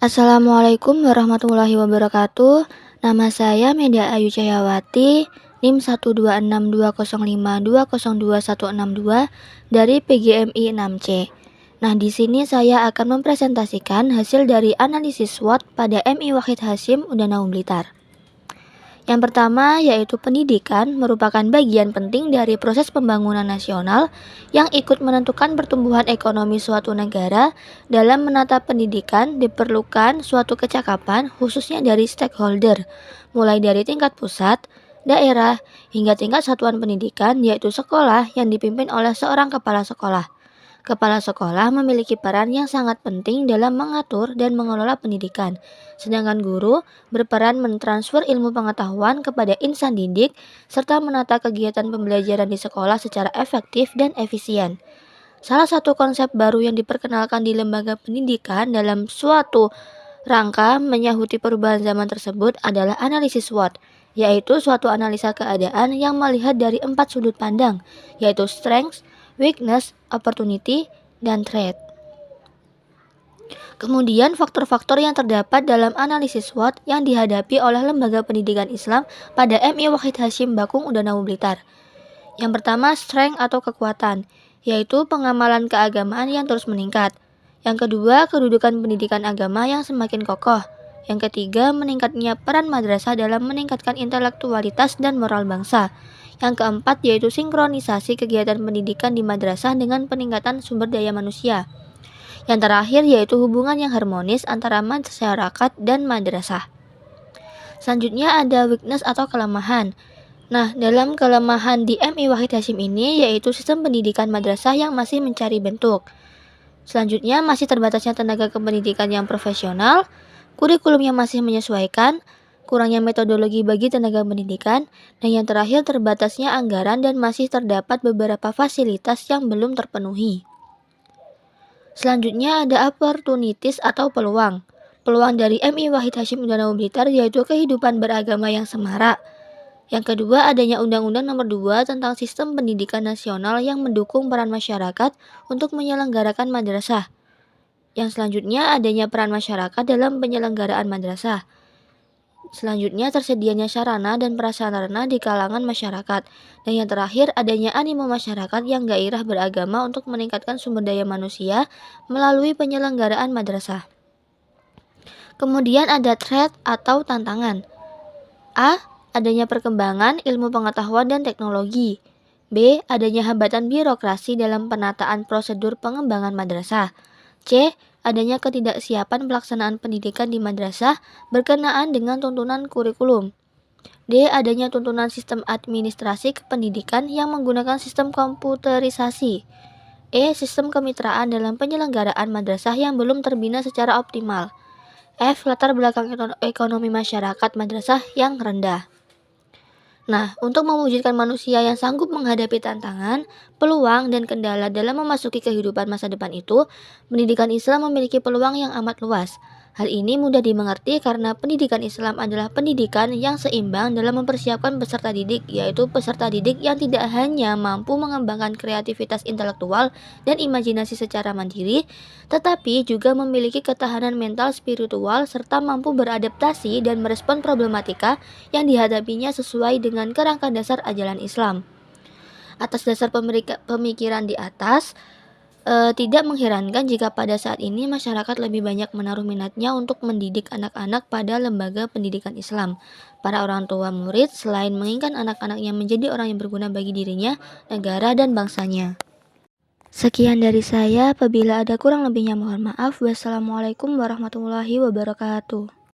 Assalamualaikum warahmatullahi wabarakatuh. Nama saya Meda Ayu Cayawati, NIM 1262052021162 dari PGMI 6C. Nah, di sini saya akan mempresentasikan hasil dari analisis SWOT pada MI Wahid Hasyim Udanau Blitar. Yang pertama yaitu pendidikan merupakan bagian penting dari proses pembangunan nasional yang ikut menentukan pertumbuhan ekonomi suatu negara. Dalam menata pendidikan diperlukan suatu kecakapan khususnya dari stakeholder, mulai dari tingkat pusat, daerah, hingga tingkat satuan pendidikan yaitu sekolah yang dipimpin oleh seorang kepala sekolah. Kepala sekolah memiliki peran yang sangat penting dalam mengatur dan mengelola pendidikan, sedangkan guru berperan mentransfer ilmu pengetahuan kepada insan didik serta menata kegiatan pembelajaran di sekolah secara efektif dan efisien. Salah satu konsep baru yang diperkenalkan di lembaga pendidikan dalam suatu rangka menyahuti perubahan zaman tersebut adalah analisis SWOT, yaitu suatu analisa keadaan yang melihat dari 4 sudut pandang, yaitu strength, weakness, opportunity, dan threat. Kemudian faktor-faktor yang terdapat dalam analisis SWOT yang dihadapi oleh lembaga pendidikan Islam pada MI Wahid Hasyim Bakung Udanau Blitar. Yang pertama, strength atau kekuatan, yaitu pengamalan keagamaan yang terus meningkat. Yang kedua, kedudukan pendidikan agama yang semakin kokoh. Yang ketiga, meningkatnya peran madrasah dalam meningkatkan intelektualitas dan moral bangsa. Yang keempat yaitu sinkronisasi kegiatan pendidikan di madrasah dengan peningkatan sumber daya manusia. Yang terakhir yaitu hubungan yang harmonis antara masyarakat dan madrasah. Selanjutnya ada weakness atau kelemahan. Nah, dalam kelemahan di MI Wahid Hasyim ini yaitu sistem pendidikan madrasah yang masih mencari bentuk. Selanjutnya masih terbatasnya tenaga kependidikan yang profesional, kurikulum yang masih menyesuaikan, kurangnya metodologi bagi tenaga pendidikan, dan yang terakhir terbatasnya anggaran dan masih terdapat beberapa fasilitas yang belum terpenuhi. Selanjutnya ada opportunities atau peluang. Peluang dari MI Wahid Hasyim Udanau Blitar yaitu kehidupan beragama yang semarak. Yang kedua adanya Undang-Undang Nomor 2 tentang Sistem Pendidikan Nasional yang mendukung peran masyarakat untuk menyelenggarakan madrasah. Yang selanjutnya adanya peran masyarakat dalam penyelenggaraan madrasah. Selanjutnya tersedianya sarana dan prasarana di kalangan masyarakat. Dan yang terakhir adanya animo masyarakat yang gairah beragama untuk meningkatkan sumber daya manusia melalui penyelenggaraan madrasah. Kemudian ada threat atau tantangan. A. Adanya perkembangan ilmu pengetahuan dan teknologi. B. Adanya hambatan birokrasi dalam penataan prosedur pengembangan madrasah. C. Adanya ketidaksiapan pelaksanaan pendidikan di madrasah berkenaan dengan tuntunan kurikulum. D. Adanya tuntunan sistem administrasi kependidikan yang menggunakan sistem komputerisasi. E. Sistem kemitraan dalam penyelenggaraan madrasah yang belum terbina secara optimal. F. Latar belakang ekonomi masyarakat madrasah yang rendah. Nah, untuk mewujudkan manusia yang sanggup menghadapi tantangan, peluang, dan kendala dalam memasuki kehidupan masa depan itu, pendidikan Islam memiliki peluang yang amat luas. Hal ini mudah dimengerti karena pendidikan Islam adalah pendidikan yang seimbang dalam mempersiapkan peserta didik, yaitu peserta didik yang tidak hanya mampu mengembangkan kreativitas intelektual dan imajinasi secara mandiri, tetapi juga memiliki ketahanan mental spiritual serta mampu beradaptasi dan merespon problematika yang dihadapinya sesuai dengan kerangka dasar ajaran Islam. Atas dasar pemikiran di atas, tidak mengherankan jika pada saat ini masyarakat lebih banyak menaruh minatnya untuk mendidik anak-anak pada lembaga pendidikan Islam. Para orang tua murid selain menginginkan anak-anaknya menjadi orang yang berguna bagi dirinya, negara, dan bangsanya. Sekian dari saya, apabila ada kurang lebihnya mohon maaf. Wassalamualaikum warahmatullahi wabarakatuh.